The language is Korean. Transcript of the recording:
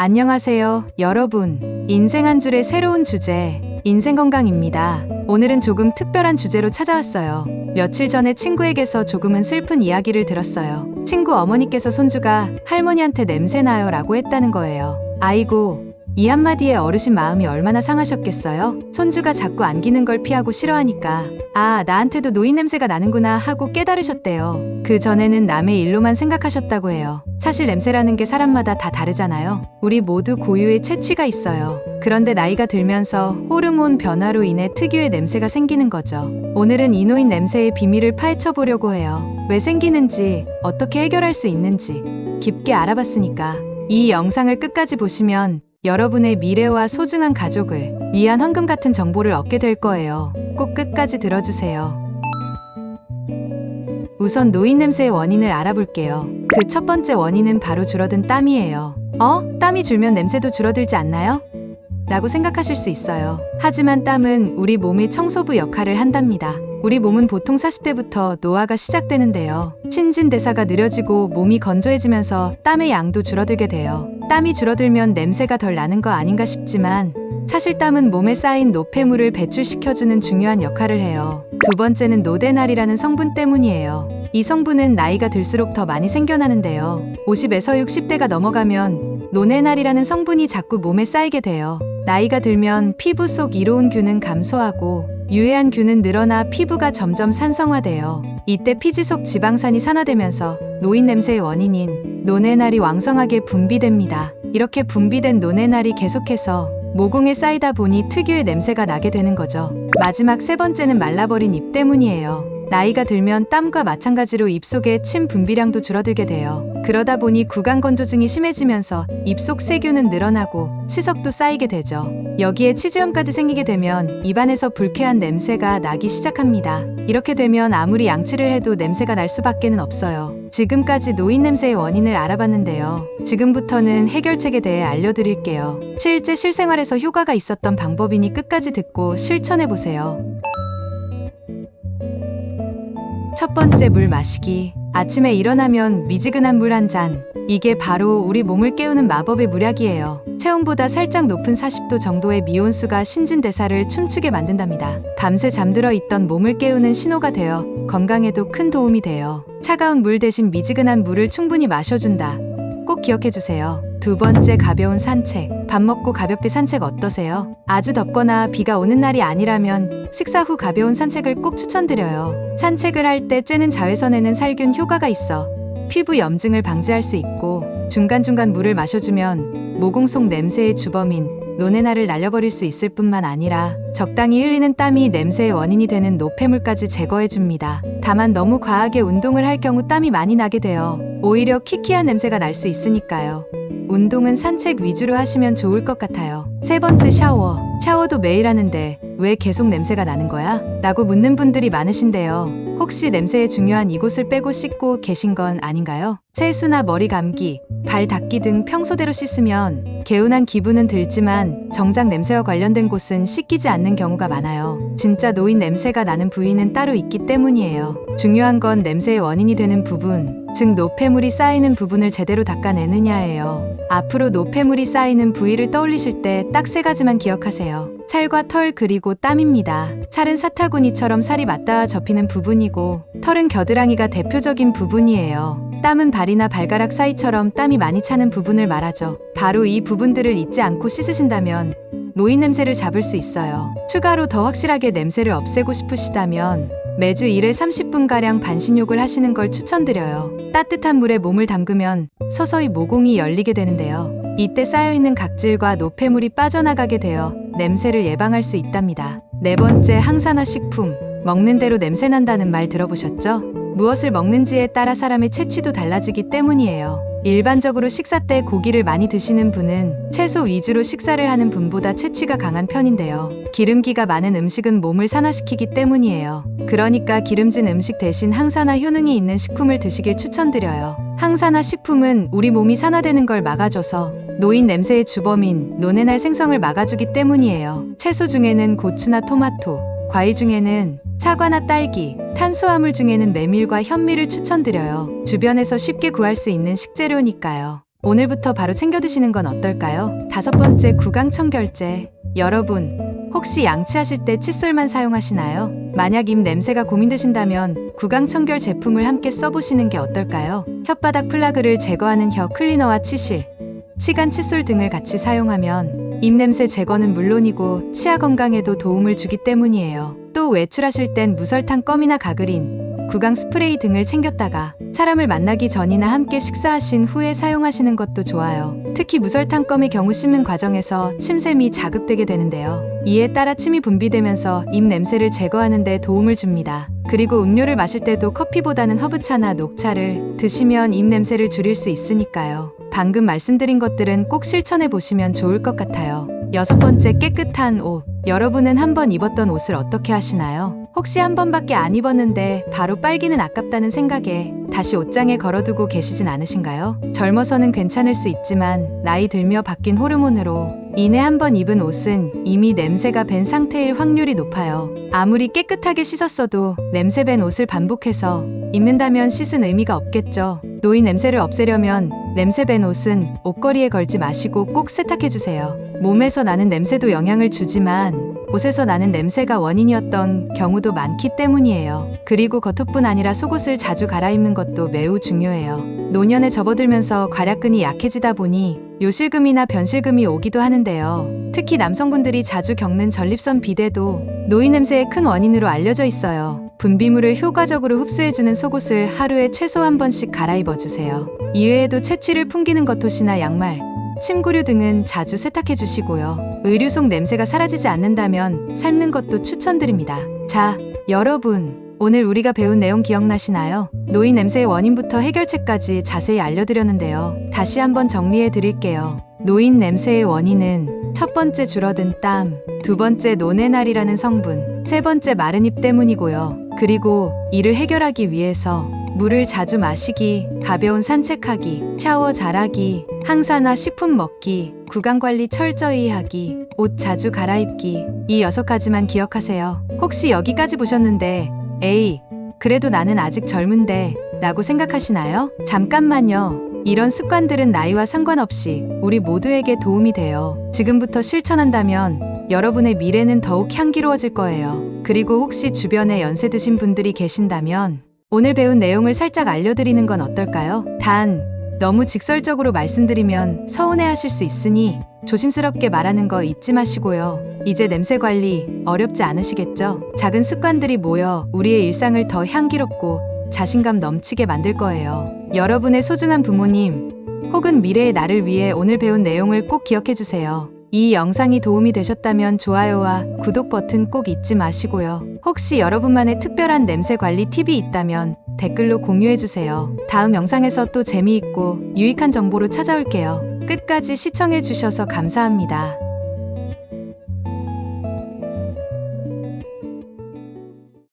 안녕하세요, 여러분. 인생 한 줄의 새로운 주제, 인생건강입니다. 오늘은 조금 특별한 주제로 찾아왔어요. 며칠 전에 친구에게서 조금은 슬픈 이야기를 들었어요. 친구 어머니께서 손주가 할머니한테 냄새나요 라고 했다는 거예요. 아이고, 이 한마디에 어르신 마음이 얼마나 상하셨겠어요? 손주가 자꾸 안기는 걸 피하고 싫어하니까 아, 나한테도 노인 냄새가 나는구나 하고 깨달으셨대요. 그 전에는 남의 일로만 생각하셨다고 해요. 사실 냄새라는 게 사람마다 다 다르잖아요. 우리 모두 고유의 체취가 있어요. 그런데 나이가 들면서 호르몬 변화로 인해 특유의 냄새가 생기는 거죠. 오늘은 이 노인 냄새의 비밀을 파헤쳐 보려고 해요. 왜 생기는지, 어떻게 해결할 수 있는지 깊게 알아봤으니까 이 영상을 끝까지 보시면 여러분의 미래와 소중한 가족을 위한 황금 같은 정보를 얻게 될 거예요. 꼭 끝까지 들어주세요. 우선 노인 냄새의 원인을 알아볼게요. 그 첫 번째 원인은 바로 줄어든 땀이에요. 땀이 줄면 냄새도 줄어들지 않나요? 라고 생각하실 수 있어요. 하지만 땀은 우리 몸의 청소부 역할을 한답니다. 우리 몸은 보통 40대부터 노화가 시작되는데요. 신진대사가 느려지고 몸이 건조해지면서 땀의 양도 줄어들게 돼요. 땀이 줄어들면 냄새가 덜 나는 거 아닌가 싶지만 사실 땀은 몸에 쌓인 노폐물을 배출시켜주는 중요한 역할을 해요. 두 번째는 노데날이라는 성분 때문이에요. 이 성분은 나이가 들수록 더 많이 생겨나는데요. 50에서 60대가 넘어가면 노데날이라는 성분이 자꾸 몸에 쌓이게 돼요. 나이가 들면 피부 속 이로운 균은 감소하고 유해한 균은 늘어나 피부가 점점 산성화돼요. 이때 피지 속 지방산이 산화되면서 노인 냄새의 원인인 노네날이 왕성하게 분비됩니다. 이렇게 분비된 노네날이 계속해서 모공에 쌓이다 보니 특유의 냄새가 나게 되는 거죠. 마지막 세 번째는 말라버린 입 때문이에요. 나이가 들면 땀과 마찬가지로 입속의 침 분비량도 줄어들게 돼요. 그러다 보니 구강건조증이 심해지면서 입속 세균은 늘어나고 치석도 쌓이게 되죠. 여기에 치주염까지 생기게 되면 입안에서 불쾌한 냄새가 나기 시작합니다. 이렇게 되면 아무리 양치를 해도 냄새가 날 수밖에는 없어요. 지금까지 노인 냄새의 원인을 알아봤는데요. 지금부터는 해결책에 대해 알려드릴게요. 실제 실생활에서 효과가 있었던 방법이니 끝까지 듣고 실천해보세요. 첫 번째, 물 마시기. 아침에 일어나면 미지근한 물 한 잔. 이게 바로 우리 몸을 깨우는 마법의 물약이에요. 체온보다 살짝 높은 40도 정도의 미온수가 신진대사를 춤추게 만든답니다. 밤새 잠들어 있던 몸을 깨우는 신호가 되어 건강에도 큰 도움이 돼요. 차가운 물 대신 미지근한 물을 충분히 마셔준다. 꼭 기억해주세요. 두 번째, 가벼운 산책. 밥 먹고 가볍게 산책 어떠세요? 아주 덥거나 비가 오는 날이 아니라면 식사 후 가벼운 산책을 꼭 추천드려요. 산책을 할 때 쬐는 자외선에는 살균 효과가 있어 피부 염증을 방지할 수 있고 중간중간 물을 마셔주면 모공 속 냄새의 주범인 노네날을 날려버릴 수 있을 뿐만 아니라 적당히 흘리는 땀이 냄새의 원인이 되는 노폐물까지 제거해줍니다. 다만 너무 과하게 운동을 할 경우 땀이 많이 나게 되어 오히려 키키한 냄새가 날 수 있으니까요. 운동은 산책 위주로 하시면 좋을 것 같아요. 세 번째, 샤워. 샤워도 매일 하는데 왜 계속 냄새가 나는 거야? 라고 묻는 분들이 많으신데요. 혹시 냄새의 중요한 이곳을 빼고 씻고 계신 건 아닌가요? 세수나 머리 감기, 발 닦기 등 평소대로 씻으면 개운한 기분은 들지만 정작 냄새와 관련된 곳은 씻기지 않는 경우가 많아요. 진짜 노인 냄새가 나는 부위는 따로 있기 때문이에요. 중요한 건 냄새의 원인이 되는 부분, 즉 노폐물이 쌓이는 부분을 제대로 닦아내느냐예요. 앞으로 노폐물이 쌓이는 부위를 떠올리실 때 딱 세 가지만 기억하세요. 살과 털 그리고 땀입니다. 살은 사타구니처럼 살이 맞닿아 접히는 부분이고 털은 겨드랑이가 대표적인 부분이에요. 땀은 발이나 발가락 사이처럼 땀이 많이 차는 부분을 말하죠. 바로 이 부분들을 잊지 않고 씻으신다면 노인 냄새를 잡을 수 있어요. 추가로 더 확실하게 냄새를 없애고 싶으시다면 매주 1회 30분가량 반신욕을 하시는 걸 추천드려요. 따뜻한 물에 몸을 담그면 서서히 모공이 열리게 되는데요. 이때 쌓여있는 각질과 노폐물이 빠져나가게 되어 냄새를 예방할 수 있답니다. 네 번째, 항산화 식품. 먹는 대로 냄새 난다는 말 들어보셨죠? 무엇을 먹는지에 따라 사람의 체취도 달라지기 때문이에요. 일반적으로 식사 때 고기를 많이 드시는 분은 채소 위주로 식사를 하는 분보다 체취가 강한 편인데요. 기름기가 많은 음식은 몸을 산화시키기 때문이에요. 그러니까 기름진 음식 대신 항산화 효능이 있는 식품을 드시길 추천드려요. 항산화 식품은 우리 몸이 산화되는 걸 막아줘서 노인 냄새의 주범인 노네날 생성을 막아주기 때문이에요. 채소 중에는 고추나 토마토, 과일 중에는 사과나 딸기, 탄수화물 중에는 메밀과 현미를 추천드려요. 주변에서 쉽게 구할 수 있는 식재료니까요. 오늘부터 바로 챙겨 드시는 건 어떨까요? 5번째, 구강 청결제. 여러분, 혹시 양치하실 때 칫솔만 사용하시나요? 만약 입 냄새가 고민되신다면 구강 청결 제품을 함께 써보시는 게 어떨까요? 혓바닥 플라그를 제거하는 혀 클리너와 치실, 치간 칫솔 등을 같이 사용하면 입냄새 제거는 물론이고 치아 건강에도 도움을 주기 때문이에요. 또 외출하실 땐 무설탕 껌이나 가그린, 구강 스프레이 등을 챙겼다가 사람을 만나기 전이나 함께 식사하신 후에 사용하시는 것도 좋아요. 특히 무설탕 껌의 경우 씹는 과정에서 침샘이 자극되게 되는데요. 이에 따라 침이 분비되면서 입 냄새를 제거하는 데 도움을 줍니다. 그리고 음료를 마실 때도 커피보다는 허브차나 녹차를 드시면 입 냄새를 줄일 수 있으니까요. 방금 말씀드린 것들은 꼭 실천해 보시면 좋을 것 같아요. 6번째, 깨끗한 옷. 여러분은 한번 입었던 옷을 어떻게 하시나요? 혹시 한 번밖에 안 입었는데 바로 빨기는 아깝다는 생각에 다시 옷장에 걸어두고 계시진 않으신가요? 젊어서는 괜찮을 수 있지만 나이 들며 바뀐 호르몬으로 인해 한 번 입은 옷은 이미 냄새가 밴 상태일 확률이 높아요. 아무리 깨끗하게 씻었어도 냄새 밴 옷을 반복해서 입는다면 씻은 의미가 없겠죠. 노인 냄새를 없애려면 냄새 밴 옷은 옷걸이에 걸지 마시고 꼭 세탁해주세요. 몸에서 나는 냄새도 영향을 주지만 옷에서 나는 냄새가 원인이었던 경우도 많기 때문이에요. 그리고 겉옷뿐 아니라 속옷을 자주 갈아입는 것도 매우 중요해요. 노년에 접어들면서 괄약근이 약해지다 보니 요실금이나 변실금이 오기도 하는데요. 특히 남성분들이 자주 겪는 전립선 비대도 노인 냄새의 큰 원인으로 알려져 있어요. 분비물을 효과적으로 흡수해주는 속옷을 하루에 최소 한 번씩 갈아입어주세요. 이외에도 채취를 풍기는 겉옷이나 양말, 침구류 등은 자주 세탁해 주시고요. 의류 속 냄새가 사라지지 않는다면 삶는 것도 추천드립니다. 자, 여러분, 오늘 우리가 배운 내용 기억나시나요? 노인 냄새의 원인부터 해결책까지 자세히 알려드렸는데요. 다시 한번 정리해 드릴게요. 노인 냄새의 원인은 첫 번째, 줄어든 땀, 두 번째, 노네날이라는 성분, 세 번째, 마른 입 때문이고요. 그리고 이를 해결하기 위해서 물을 자주 마시기, 가벼운 산책하기, 샤워 잘하기, 항산화 식품 먹기, 구강관리 철저히 하기, 옷 자주 갈아입기, 이 6가지만 기억하세요. 혹시 여기까지 보셨는데 에이, 그래도 나는 아직 젊은데 라고 생각하시나요? 잠깐만요. 이런 습관들은 나이와 상관없이 우리 모두에게 도움이 돼요. 지금부터 실천한다면 여러분의 미래는 더욱 향기로워질 거예요. 그리고 혹시 주변에 연세 드신 분들이 계신다면 오늘 배운 내용을 살짝 알려드리는 건 어떨까요? 단, 너무 직설적으로 말씀드리면 서운해하실 수 있으니 조심스럽게 말하는 거 잊지 마시고요. 이제 냄새 관리 어렵지 않으시겠죠? 작은 습관들이 모여 우리의 일상을 더 향기롭고 자신감 넘치게 만들 거예요. 여러분의 소중한 부모님 혹은 미래의 나를 위해 오늘 배운 내용을 꼭 기억해 주세요. 이 영상이 도움이 되셨다면 좋아요와 구독 버튼 꼭 잊지 마시고요. 혹시 여러분만의 특별한 냄새 관리 팁이 있다면 댓글로 공유해 주세요. 다음 영상에서 또 재미있고 유익한 정보로 찾아올게요. 끝까지 시청해 주셔서 감사합니다.